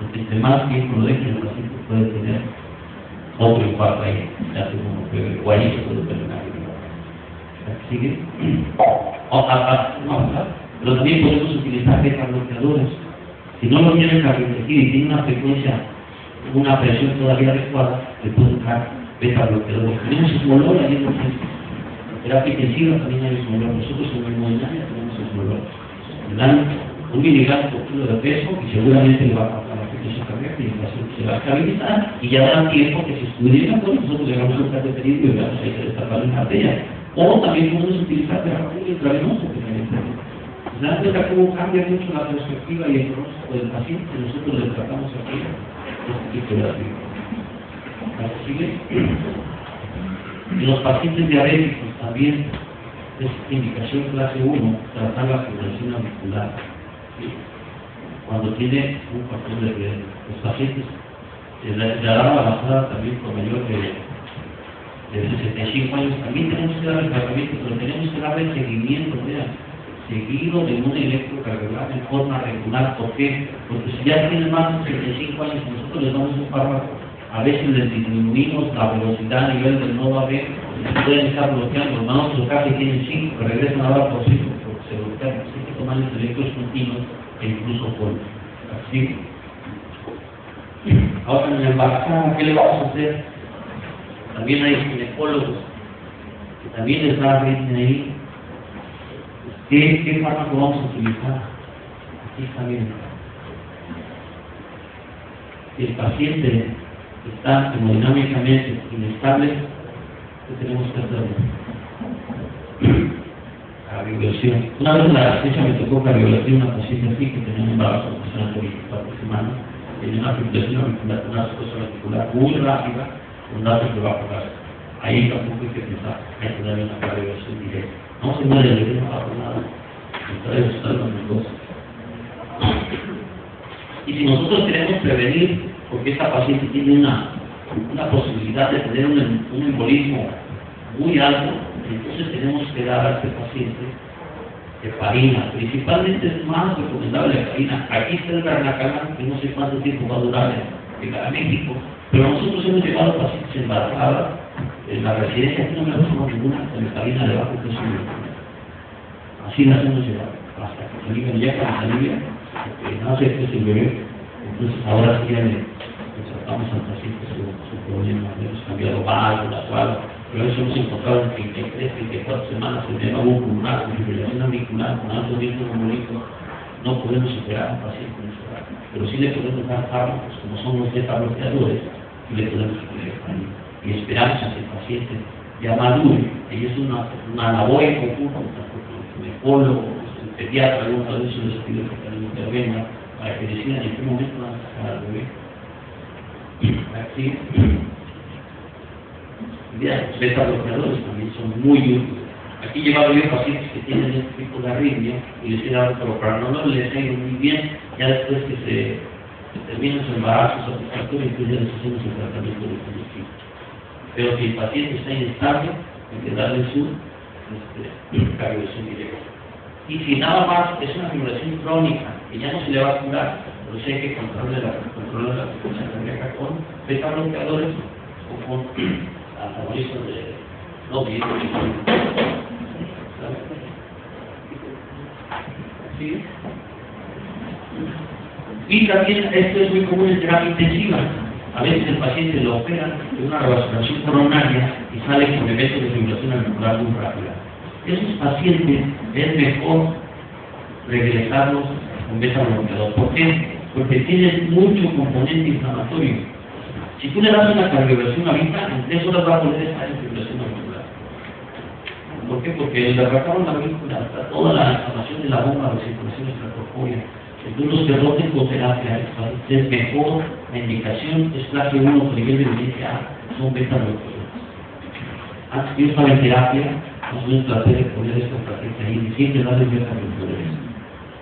Porque entre más tiempo lo deje, el paciente puede tener otro infarto ahí, ya hace como que guayito puede terminar. ¿Sigue? Pero también podemos utilizar beta-bloqueadores. Si no lo tienen cardiología y tiene una frecuencia, una presión todavía adecuada, le pueden dar beta-bloqueadores. Tenemos esmolol ahí en los centros. En terapia intensiva también hay esmolol. Nosotros en hemodinámica tenemos esmolol. Le dan 1 miligramo por kilo de peso y seguramente le va a pasar la frecuencia cardíaca y se va a estabilizar y ya dará tiempo que se estudie mejor. Nosotros le damos un cateterismo y veamos ahí que le está dando una arteria. O también podemos utilizar terapia intravenosa que también tenemos. Se dan cuenta cómo cambia mucho la perspectiva y el pronóstico del paciente. Nosotros le tratamos aquí este tipo de artritis. ¿Sigue? En los pacientes diabéticos también es indicación clase 1 tratar la fibrilación auricular. ¿Sí? Cuando tiene un factor de riesgo. Los pacientes de la edad avanzada también con mayor de 65 años también tenemos que dar el tratamiento, pero tenemos que darle seguimiento, vean, seguido de un electrocardiograma en forma regular. ¿Por qué? Porque si ya tienen más de 75 años y nosotros les damos un fármaco, a veces les disminuimos la velocidad a nivel del nodo AB, pueden estar bloqueando. En nuestro caso tienen 5, que regresan ahora por 5, porque se bloquean. Así que toman los electros continuos e incluso polvo. Así. Ahora en la embarazada, ¿qué le vamos a hacer? También hay ginecólogos que también les da arritmia ahí. ¿Qué fármaco vamos a utilizar? Aquí está bien. Si el paciente está hemodinámicamente inestable, ¿qué tenemos que hacer? Cardiología. Una vez en la asistencia me tocó cardiología una paciente así que tenía un embarazo de 24 semanas, tenía una fibrilación auricular, una situación articular muy rápida, un dato que va a pasar. Ahí tampoco hay que pensar, hay que darle una cardiología directa. No se muere el bebé, no pasa nada. Entonces, están los negocios. Y si nosotros queremos prevenir, porque esta paciente tiene una posibilidad de tener un embolismo muy alto, entonces tenemos que dar a este paciente heparina. Principalmente es más recomendable la heparina. Aquí está el Garnacalán, que no sé cuánto tiempo va a durar en llegar a México, pero nosotros hemos llevado pacientes embarazadas en la residencia, aquí no me hacemos ninguna con heparina de bajo peso. Así las hemos llevado, hasta que se alivian ya con la salida, porque no sé qué es el bebé. Entonces ahora sí ya le tratamos al paciente su problema, le hemos cambiado válvulas o algo, pero eso hemos encontrado en 33, 34 semanas el tema pulmonar, con fibrilación auricular, con alto riesgo hemolítico. No podemos operar a un paciente en ese horario, pero sí le podemos dar fármacos, como son los beta-bloqueadores, y le podemos utilizar ahí. Y esperamos a que el paciente ya madure. Y es una labor en conjunto, el ginecólogo, el pediatra, algunos de esos les pido que también intervengan para que decidan en qué momento van a sacar al bebé. Aquí, los beta-bloqueadores también son muy útiles. Aquí llevaba yo pacientes que tienen este tipo de arritmia y les he dado propranolol, les ha ido muy bien. Ya después que se terminan su embarazo satisfactorio, entonces ya les hacemos el tratamiento de conductivo. Pero si el paciente está inestable, hay que darle su cardiología directa. Y si nada más es una fibrilación crónica, que ya no se le va a curar, pero sí hay que controlar la frecuencia cardíaca con beta-bloqueadores o con antagonistas de no bien. ¿Sí? Y también esto es muy común en terapia intensiva. A veces el paciente lo opera de una revasculación coronaria y sale con eventos de fibrilación auricular muy rápida. Esos pacientes es mejor regresarlos con beta-bloqueador. ¿Por qué? Porque tienen mucho componente inflamatorio. Si tú le das una cardiovasculación ahorita, en 3 horas va a poder estar en fibrilación auricular. ¿Por qué? Porque el derrapado la aurícula está toda la inflamación de la bomba de circulación extracorpórea. Entonces los que roten con terapia es mejor, la indicación es clase 1 con nivel de evidencia A, son beta-bloqueadores. Antes que yo estaba en terapia, nosotros traté de poner esta estrategia ahí y siempre darles beta-bloqueadores.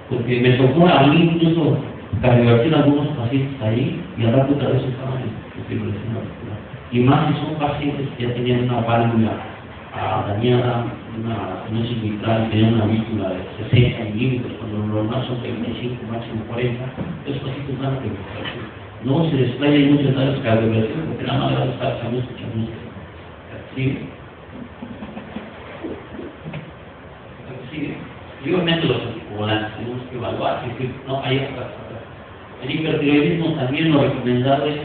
Porque me tocó a mí incluso cardiovascular algunos pacientes ahí y al rato otra vez estaban en fibrilación auricular. Y más si son pacientes que ya tenían una válvula dañada, una mitral, tenían una válvula de 60 milímetros, cuando lo normal son 35, máximo 40, esos pacientes van a fibrilación. no se desplayen mucho en las cardiovasculares, porque nada más le va a estar chamusca. ¿Sí? Y obviamente los anticoagulantes tenemos que evaluar que no hay otras cosas. El hipertiroidismo también lo recomendado es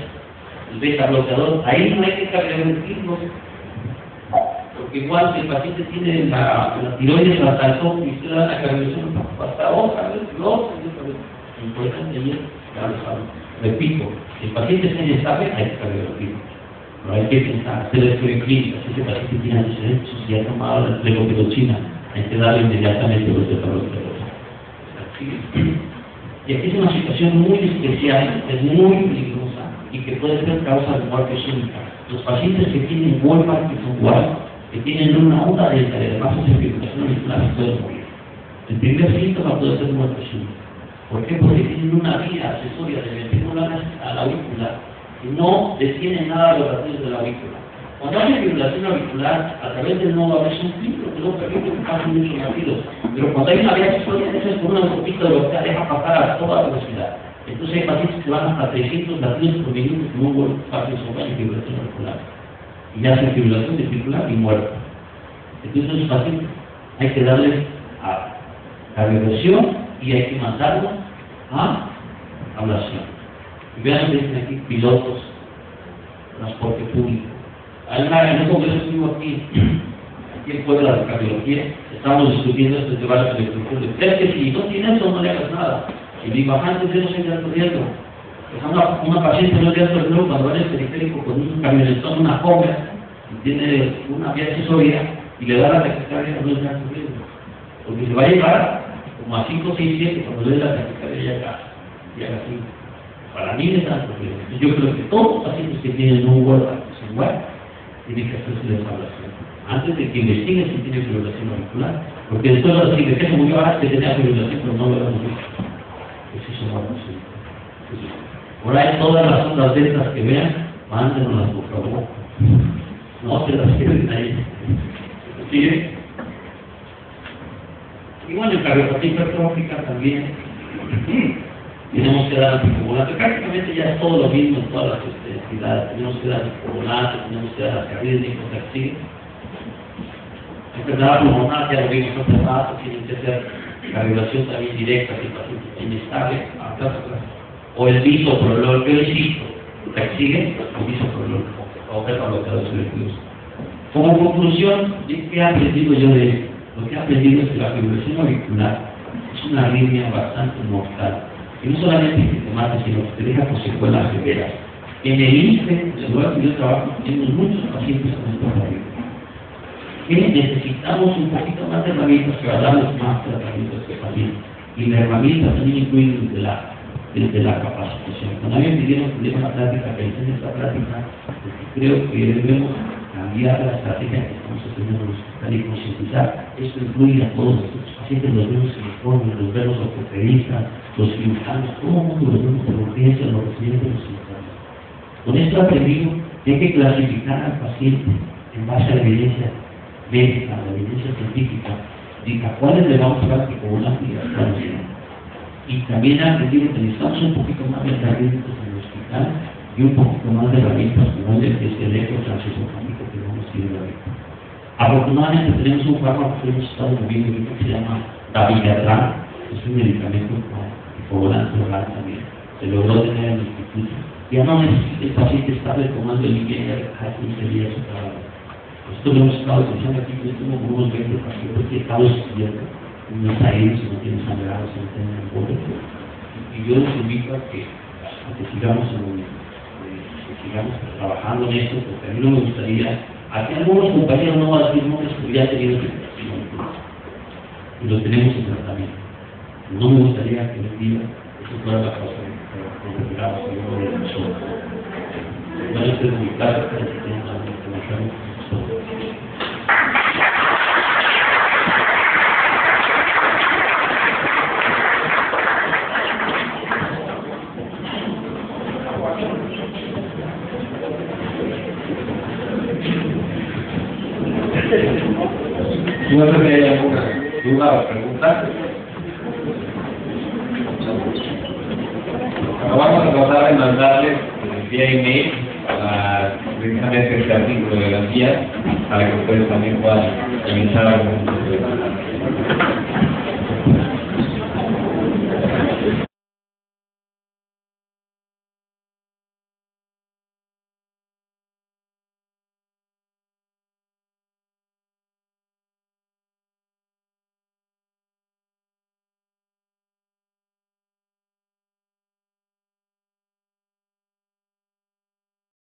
el beta bloqueador. Ahí no hay que revertirlo, porque igual si el paciente tiene la tiroides la saltó y usted da la cardiovasculación hasta otra vez, lo importante es repito, si el paciente está inestable hay que revertirlo. Pero hay que pensar, hacer estudio clínico, si ese paciente tiene antecedentes, si ha tomado la levotiroxina, hay que darle inmediatamente los beta-bloqueadores. Y aquí es una situación muy especial, es muy peligrosa y que puede ser causa de muerte súbita. Los pacientes que tienen Wolff-Parkinson-White, que tienen una onda de masas de circulación auricular, pueden morir. El primer síntoma puede ser muerte súbita. ¿Por qué? Porque tienen una vía accesoria de venticular a la aurícula y no detienen nada los latidos de la aurícula. Cuando hay fibrilación auricular, a través del nodo es un filtro que no permite que pasen muchos latidos. Pero cuando hay una vía accesoria, eso es por una autopista de velocidad, deja pasar a toda velocidad. Entonces hay pacientes que van hasta 300 latidos por minuto con un Wolff-Parkinson y fibrilación auricular. Y ya hacen fibrilación ventricular y muerte. Entonces esos pacientes hay que darles a cardioversión y hay que mandarlos a ablación. Y vean que dicen aquí pilotos, transporte público. En un congreso que estuvo aquí en Puebla de cardiología, estamos discutiendo esto de varias electrocuciones. Es que si no tienes eso, no le hagas nada. Y digo, antes yo no soy de alto riesgo. Una paciente no es de alto riesgo cuando va en el periférico con un camionetón, una joven, y tiene una vía accesoria y le da la taquicardia, no es de alto riesgo. Porque se va a llevar como a 5, 6, 7 cuando le dé la taquicardia ya así. Para mí es alto riesgo. Yo creo que todos los pacientes que tienen un Wolff-Parkinson tiene que hacerse la evaluación antes de que investigue si tiene fibrilación auricular, porque después va a decir que se murió ahora que tenía fibrilación, pero no lo hemos visto. Pues eso no va a ser. Por ahí todas las ondas deltas que vean, mándenoslas por favor. No se las queden ahí. ¿Sigue? Y bueno, en cardiopatía hipertrófica también tenemos que dar anticoagulantes. Prácticamente ya es todo lo mismo en todas las entidades. Tenemos que dar anticoagulantes, tenemos que dar antiarrítmicos, ¿sí? Enfermedad pulmonar, ya lo vimos otros datos, tienen que ser cardiovasculación también directa, si el paciente está inestable, o el bisoprolol, que el cisto, ¿sigue? El bisoprolol, o beta-bloqueadores selectivos. Como conclusión, ¿qué he aprendido yo de esto? Lo que he aprendido es que la fibrilación auricular es una arritmia bastante mortal. Y no solamente que te mate, sino que te deja con secuelas severas. En el INSPE, en el lugar que yo trabajo, tenemos muchos pacientes con esta arritmia. Que necesitamos un poquito más de herramientas para darles más tratamientos que pacientes. Y la herramienta también incluye desde la capacitación. Cuando a mí me pidieron que diera una plática, que hice esta plática, porque creo que debemos cambiar la estrategia que estamos haciendo en el hospital y concientizar. Esto incluye a todos los pacientes, los vemos en informes, los vemos ortopedistas, los cirujanos, todo el mundo los vemos en urgencia, los residentes, los cirujanos. Con esto aprendido que hay que clasificar al paciente en base a la evidencia médica, la evidencia científica, diga cuáles le vamos a dar anticoagulantes y cuáles no. Y también he aprendido que necesitamos un poquito más de herramientas en el hospital y un poquito más de herramientas como el electrotransfusiónico que vamos a ir a ver. Afortunadamente tenemos un fármaco que hemos estado moviendo que se llama Dabigatran, es un medicamento anticoagulante oral también. Se logró tener en el instituto. Ya no necesita el paciente estar tomando el IPN cada 15 días o cada vez. Nosotros lo hemos estado utilizando aquí, yo tengo unos 20 pacientes que he estado estudiando, no saben si no tienen sangrado, si no tienen embole. Y yo les invito a que sigamos trabajando en esto, porque a mí no me gustaría, aquí algunos compañeros no van a decir nombres, pero ya han tenido infección y lo tenemos en tratamiento. No me gustaría que les diga que eso fuera la causa de que nos retiramos de nosotros. Bueno, esta es mi casa, pero si tienen algo que dejarme. No sé si hay alguna duda o pregunta. vamos a tratar de mandarles vía email precisamente este artículo de las guías para que ustedes también puedan revisar algún tipo de